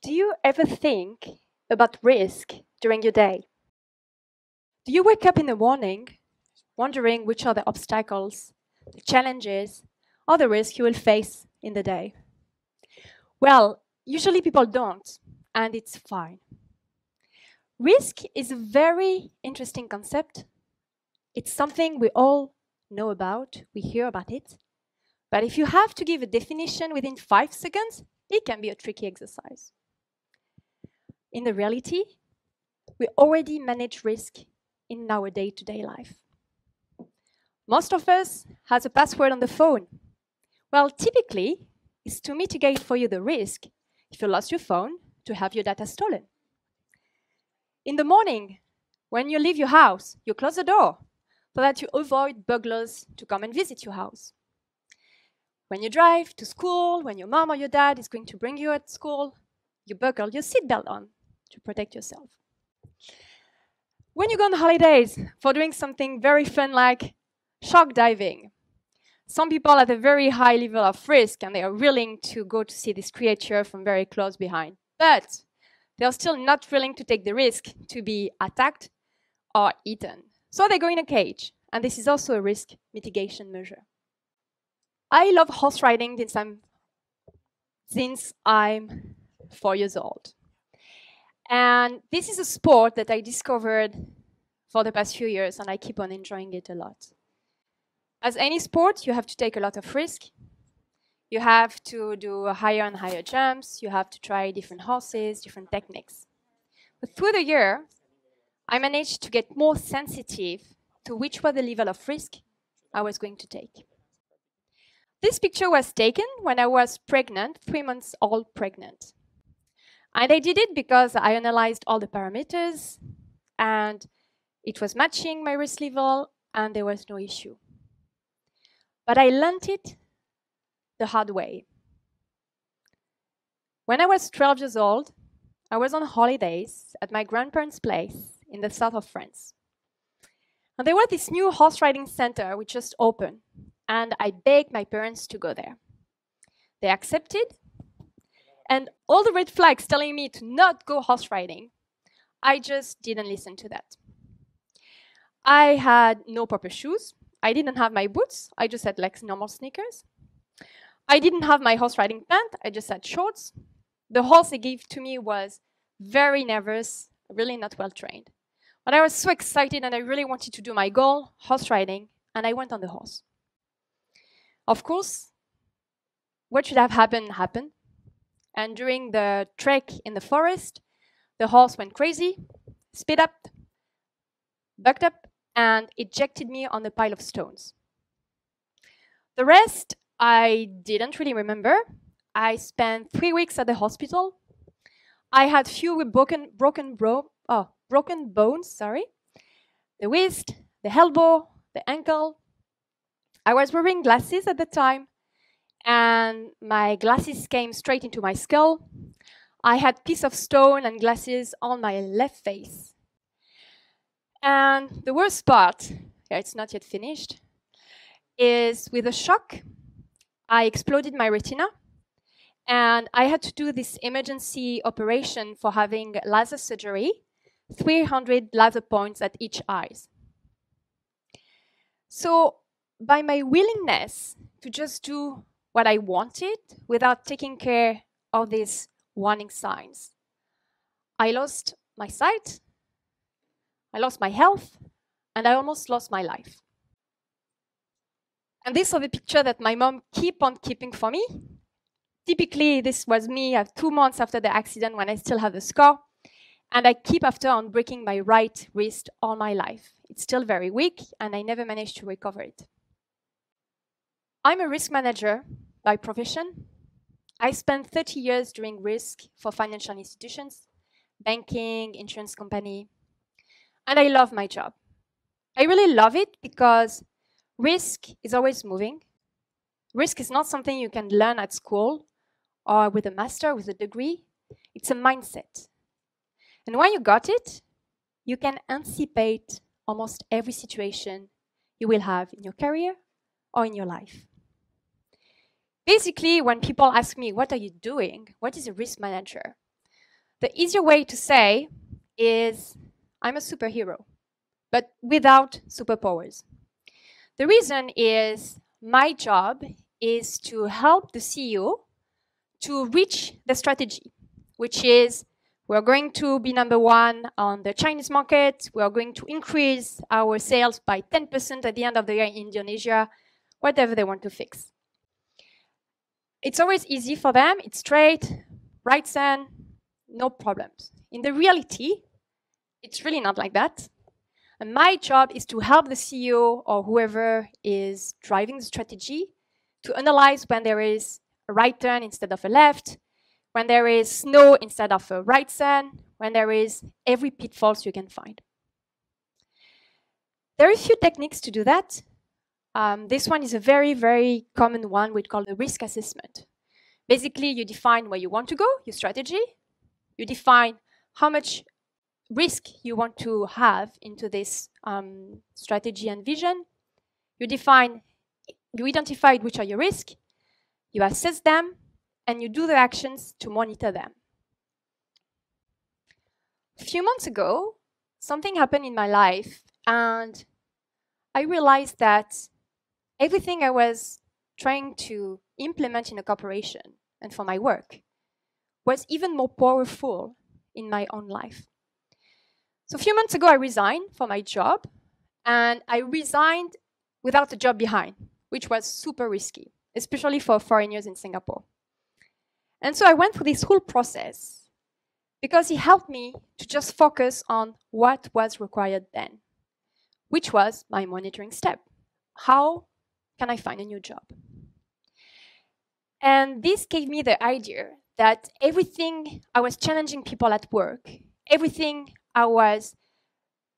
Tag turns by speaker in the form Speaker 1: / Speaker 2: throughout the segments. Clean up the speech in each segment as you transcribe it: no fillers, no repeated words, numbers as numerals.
Speaker 1: Do you ever think about risk during your day? Do you wake up in the morning wondering which are the obstacles, the challenges, or the risks you will face in the day? Well, usually people don't, and it's fine. Risk is a very interesting concept. It's something we all know about, we hear about it. But if you have to give a definition within 5 seconds, it can be a tricky exercise. In the reality, we already manage risk in our day-to-day life. Most of us has a password on the phone. Well, typically, it's to mitigate for you the risk, if you lost your phone, to have your data stolen. In the morning, when you leave your house, you close the door so that you avoid burglars to come and visit your house. When you drive to school, when your mom or your dad is going to bring you at school, you buckle your seatbelt on to protect yourself. When you go on holidays for doing something very fun like shark diving, some people at a very high level of risk and they are willing to go to see this creature from very close behind. But they are still not willing to take the risk to be attacked or eaten. So they go in a cage, and this is also a risk mitigation measure. I love horse riding since I'm 4 years old. And this is a sport that I discovered for the past few years, and I keep on enjoying it a lot. As any sport, you have to take a lot of risk. You have to do higher and higher jumps. You have to try different horses, different techniques. But through the year, I managed to get more sensitive to which was the level of risk I was going to take. This picture was taken when I was pregnant, 3 months old pregnant. And I did it because I analyzed all the parameters, and it was matching my risk level, and there was no issue. But I learned it the hard way. When I was 12 years old, I was on holidays at my grandparents' place in the south of France. And there was this new horse riding center which just opened, and I begged my parents to go there. They accepted, and all the red flags telling me to not go horse riding, I just didn't listen to that. I had no proper shoes. I didn't have my boots. I just had like normal sneakers. I didn't have my horse riding pant. I just had shorts. The horse they gave to me was very nervous, really not well trained. But I was so excited and I really wanted to do my goal, horse riding, and I went on the horse. Of course, what should have happened happened. And during the trek in the forest, the horse went crazy, sped up, bucked up, and ejected me on a pile of stones. The rest, I didn't really remember. I spent 3 weeks at the hospital. I had few broken bones, the wrist, the elbow, the ankle. I was wearing glasses at the time, and my glasses came straight into my skull. I had piece of stone and glasses on my left face. And the worst part, it's not yet finished, is with a shock, I exploded my retina, and I had to do this emergency operation for having laser surgery, 300 laser points at each eye. So by my willingness to just do what I wanted without taking care of these warning signs, I lost my sight, I lost my health, and I almost lost my life. And this is the picture that my mom keep on keeping for me. Typically, this was me 2 months after the accident when I still have the scar. And I keep after on breaking my right wrist all my life. It's still very weak, and I never managed to recover it. I'm a risk manager by profession. I spent 30 years doing risk for financial institutions, banking, insurance company, and I love my job. I really love it because risk is always moving. Risk is not something you can learn at school or with a master, with a degree. It's a mindset. And when you got it, you can anticipate almost every situation you will have in your career or in your life. Basically, when people ask me, what are you doing? What is a risk manager? The easier way to say is, I'm a superhero, but without superpowers. The reason is my job is to help the CEO to reach the strategy, which is we're going to be number one on the Chinese market. We are going to increase our sales by 10% at the end of the year in Indonesia, whatever they want to fix. It's always easy for them. It's straight, right sun, no problems. In the reality, it's really not like that. And my job is to help the CEO or whoever is driving the strategy to analyze when there is a right turn instead of a left, when there is snow instead of a right sun, when there is every pitfalls you can find. There are a few techniques to do that. This one is a very, very common one we call the risk assessment. Basically, you define where you want to go, your strategy. You define how much risk you want to have into this strategy and vision. You identify which are your risks, you assess them, and you do the actions to monitor them. A few months ago, something happened in my life, and I realized that everything I was trying to implement in a corporation and for my work was even more powerful in my own life. So a few months ago, I resigned for my job, and I resigned without a job behind, which was super risky, especially for foreigners in Singapore. And so I went through this whole process because it helped me to just focus on what was required then, which was my monitoring step. How can I find a new job? And this gave me the idea that everything I was challenging people at work, everything I was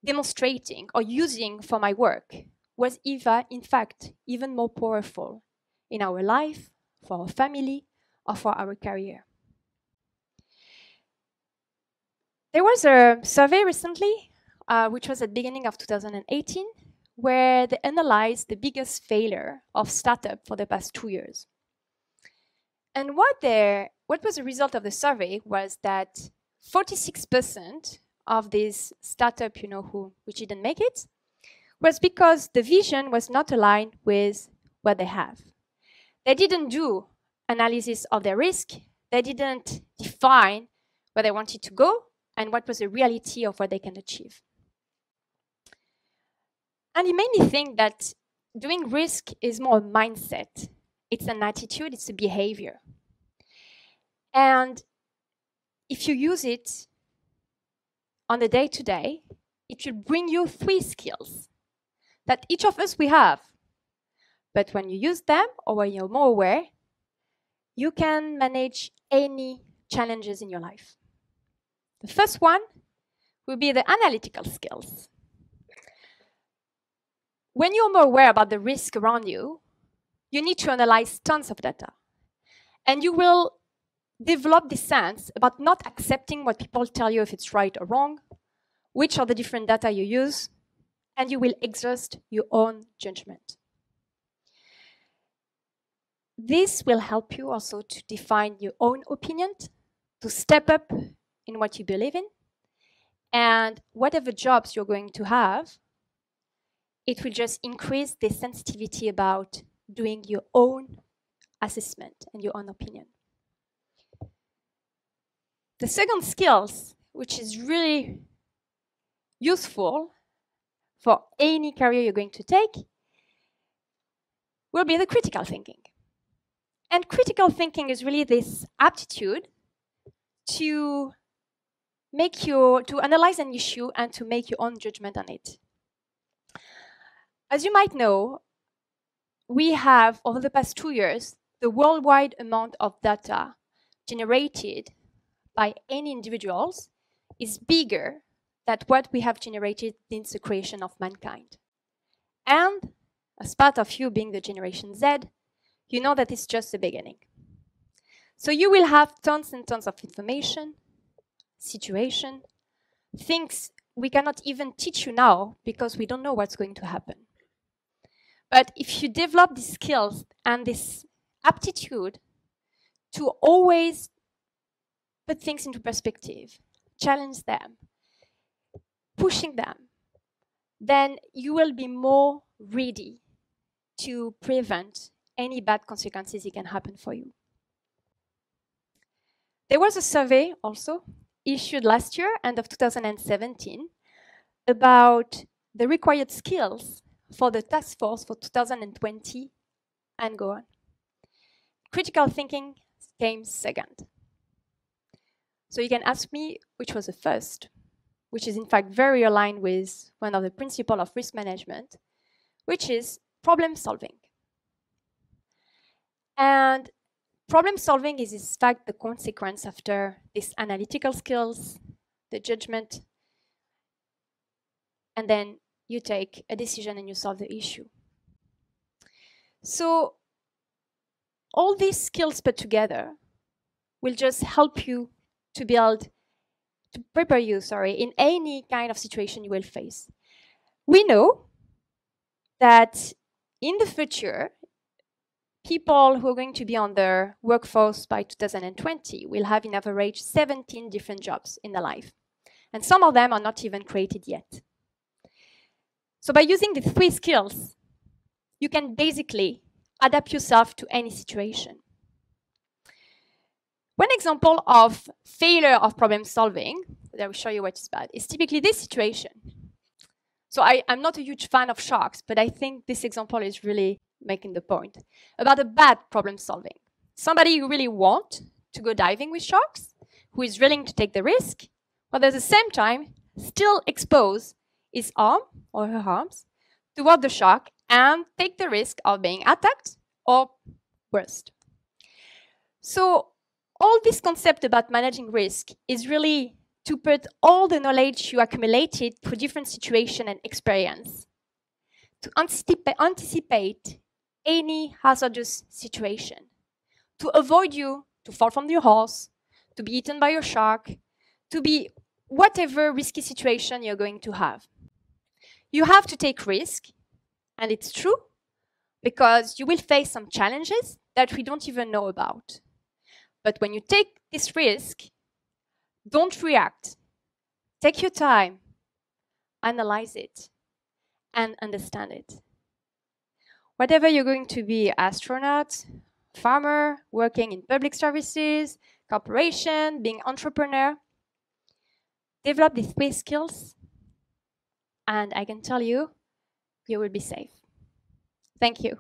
Speaker 1: demonstrating or using for my work was in fact even more powerful in our life, for our family, or for our career. There was a survey recently, which was at the beginning of 2018, where they analyzed the biggest failure of startup for the past 2 years. And what was the result of the survey was that 46% of this startup, which didn't make it, was because the vision was not aligned with what they have. They didn't do analysis of their risk. They didn't define where they wanted to go and what was the reality of what they can achieve. And it made me think that doing risk is more a mindset. It's an attitude, it's a behavior. And if you use it on the day-to-day, it will bring you 3 skills that each of us we have. But when you use them, or when you're more aware, you can manage any challenges in your life. The first one will be the analytical skills. When you're more aware about the risk around you, you need to analyze tons of data. And you will develop this sense about not accepting what people tell you if it's right or wrong, which are the different data you use, and you will exhaust your own judgment. This will help you also to define your own opinion, to step up in what you believe in, and whatever jobs you're going to have, it will just increase the sensitivity about doing your own assessment and your own opinion. The second skills, which is really useful for any career you're going to take, will be the critical thinking. And critical thinking is really this aptitude to analyze an issue and to make your own judgment on it. As you might know, we have, over the past 2 years, the worldwide amount of data generated by any individuals is bigger than what we have generated since the creation of mankind. And as part of you being the Generation Z, you know that it's just the beginning. So you will have tons and tons of information, situation, things we cannot even teach you now because we don't know what's going to happen. But if you develop these skills and this aptitude to always put things into perspective, challenge them, pushing them, then you will be more ready to prevent any bad consequences that can happen for you. There was a survey also issued last year, end of 2017, about the required skills for the task force for 2020 and go on. Critical thinking came second. So you can ask me which was the first, which is in fact very aligned with one of the principles of risk management, which is problem solving. And problem solving is in fact the consequence after this analytical skills, the judgment, and then you take a decision and you solve the issue. So all these skills put together will just help you to prepare you, in any kind of situation you will face. We know that in the future, people who are going to be on their workforce by 2020 will have in average 17 different jobs in their life. And some of them are not even created yet. So by using the 3 skills, you can basically adapt yourself to any situation. One example of failure of problem solving, that I will show you what it's about, is typically this situation. So I'm not a huge fan of sharks, but I think this example is really making the point about a bad problem solving. Somebody who really wants to go diving with sharks, who is willing to take the risk, but at the same time still expose his arm or her arms toward the shark and take the risk of being attacked or worse. So all this concept about managing risk is really to put all the knowledge you accumulated through different situations and experience to anticipate any hazardous situation, to avoid you to fall from your horse, to be eaten by a shark, to be whatever risky situation you're going to have. You have to take risk, and it's true, because you will face some challenges that we don't even know about. But when you take this risk, don't react. Take your time, analyze it, and understand it. Whatever you're going to be, astronaut, farmer, working in public services, corporation, being entrepreneur, develop these 3 skills, and I can tell you, you will be safe. Thank you.